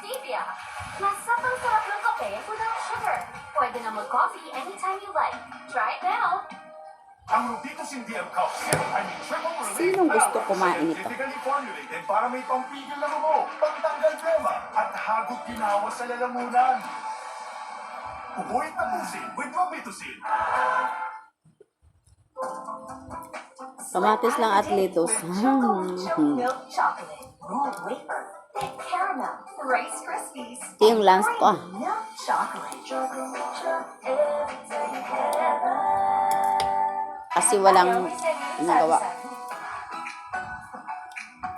stevia. Masapang sarap ng kape without sugar. Pwede na mag-coffee anytime you like. Try it now. Ang Rubicos Indian Calcium ay may triple relief. Sinong gusto kumain ito? Scientifically formulated para may pampigil ng ubo, pangtanggal trema, at hagod ginawa sa lalamunan. Ubuin tapusin with Robitussin. Kamatis lang at lettuce. Milk chocolate, rolled wafer, thick caramel, Rice Krispies. Ito yung lunch ko. Milk chocolate. Kasi walang nagawa.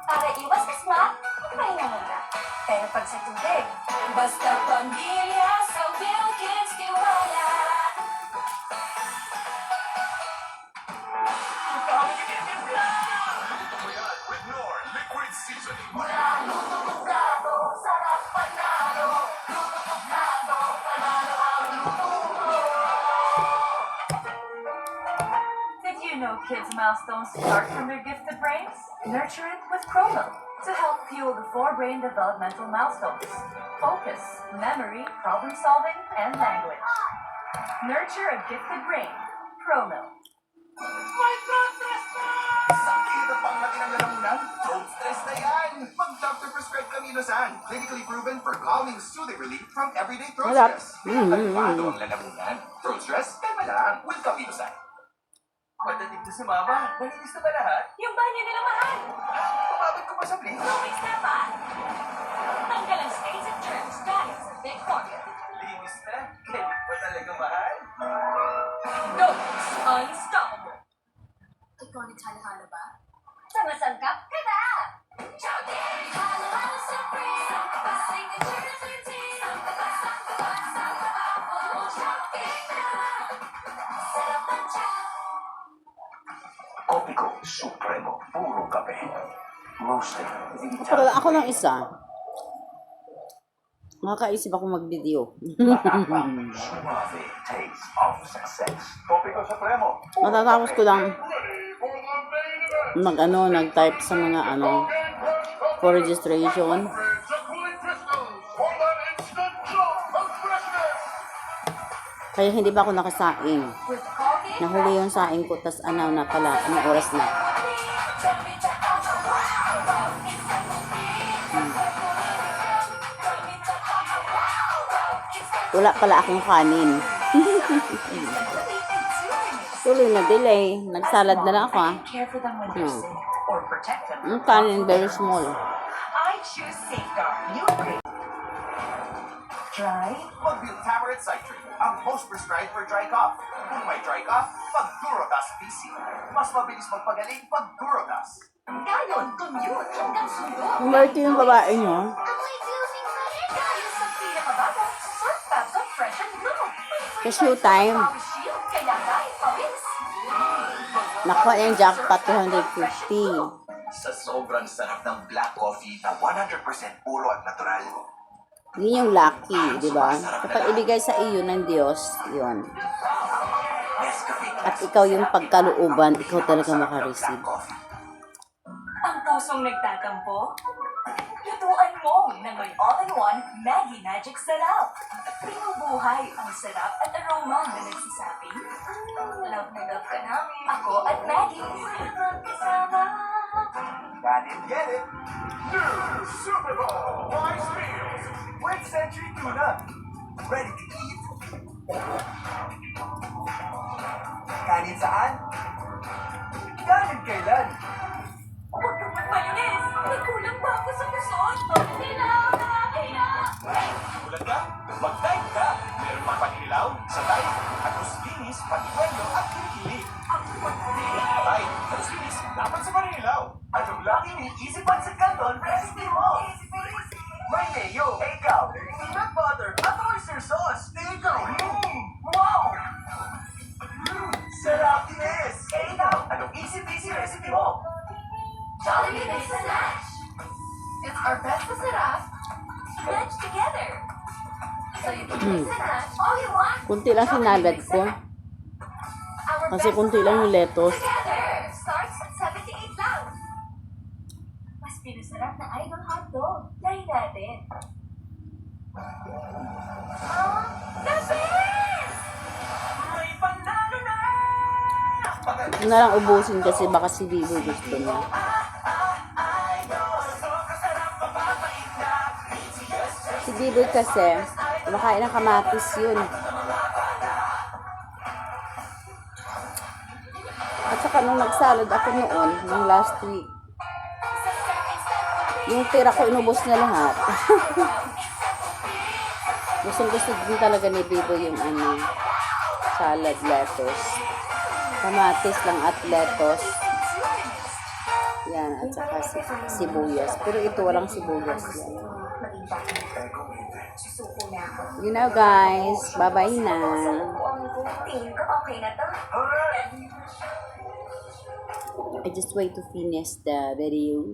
Para iwas sa smart, magpahinga muna. Pero pag sa tubig, basta pamilya sa Wilkins Tiwala. With Knorr Liquid Seasoning. Mula luto tugado, sarap panalo. Luto tugado, panalo ang luto mo. Did you know kids' milestones start from their gifted brains? Nurture it with Chromo to help fuel the 4 brain developmental milestones: focus, memory, problem solving, and language. Nurture a gifted brain. Chromo. My throat stress na! Sakit ang panglaki ng lalamunan? Throat stress na yan! Mag-doctor prescribed Caminosan. Clinically proven for calming, soothing relief from everyday throat Masarap. stress. Kalmado ang lalamunan. Throat stress, kalma lang with Caminosan. Pagdating ko sa mama, malinis na ba lahat? Yung banyo nila mahal. Pumabot ko pa sa plate. Always na pa. Tanggal ang stains and germs dahil sa Big Formula. Linis na. Kailan pa talaga mahal? Dogs Unstoppable. Iconic halo-halo ba? Sumasangkap ka na! Chowder! Halo-halo surprise! Sangkapa signature na routine! Sangkapa, sangkapa, sangkapa! Puro shopping na! Sarap ng chow! Kopiko Supremo. Puro kape. Roasted. Pero ako ng isa. Makakaisip ako mag-video. Suave taste of success. Kopiko Supremo. Matatapos ko lang nag-type sa mga for registration. Kaya hindi pa ako nakasaing. With coffee, Nahuli yung saing ko, tas na pala, anong oras na. Wala pala akong kanin. Tuloy na delay. Nagsalad na lang ako Care for them when they're sick or protect them. Yung kanin very small. I choose Safeguard. You dry. Mag-Build Tamarind Citrate. Ang most prescribed for dry cough. Kung may dry cough, pag-Durotas PC. Mas mabilis magpagaling pag-Durotas. gayon, commute hanggang sundo. Umarte yung babae nyo. Amoy blooming pa rin dahil sa pinakabago, Surf Babs Fresh and Blue. Cashew time. Power Shield, kaya kahit pawis. Nakuha yung jackpot 250. Sa sobrang sarap ng black coffee na 100% puro at natural. Yun yung lucky, di ba? Kapag ibigay sa iyo ng Diyos, yun. Nescafe At ikaw yung pagkalooban, ikaw talaga makareceive. Ang pusong nagtatampo? Lutuan mo na may all-in-one Maggi Magic Sarap. Binubuhay ang sarap at aroma na nagsasabing, love na love ka namin. Ako at Maggie. Sarap kasama. Got it, get it. New Super Bowl Wise Meals with Century Tuna. Ready to eat? Kanin saan? Kanin kailan? Huwag kang magmayones. Nagkulang ba ako sa puson? Hila! Hila! Ulan ka? Mag-dive ka! Meron pang panihilaw, satay, at linis, patikwelo at kilikili. Ang pagpuli. Ay, at linis, dapat sa panihilaw. At yung Lucky Me Easy Pancit Canton recipe mo. May mayo, ikaw, peanut butter, at oyster sauce. Ikaw, wow! Sarap tinis! Ikaw, anong easy-peasy recipe mo? Jollibee Mix and Match. It's our best masarap. Match together. So you can mix and match all you want. Kunti lang sinalad ko. Our Kasi best kunti lang yung masarap lettuce. Together starts at 78 lang. Mas pinasarap na idol hotdog. Try natin. The best! May panalo na! Ito na lang ubusin kasi baka si Bibo gusto niya. Si Bibo kasi, kumakain ng kamatis yun. At saka nung nagsalad ako noon, nung last week, yung tira ko inubos na lahat. Gusto din talaga ni Bibo yung salad lettuce. Kamatis lang at lettuce. Yan, at saka sibuyas. Pero ito walang sibuyas yan. You know guys, bye-bye na. Tingin ko okay na to. Alright! I just wait to finish the video.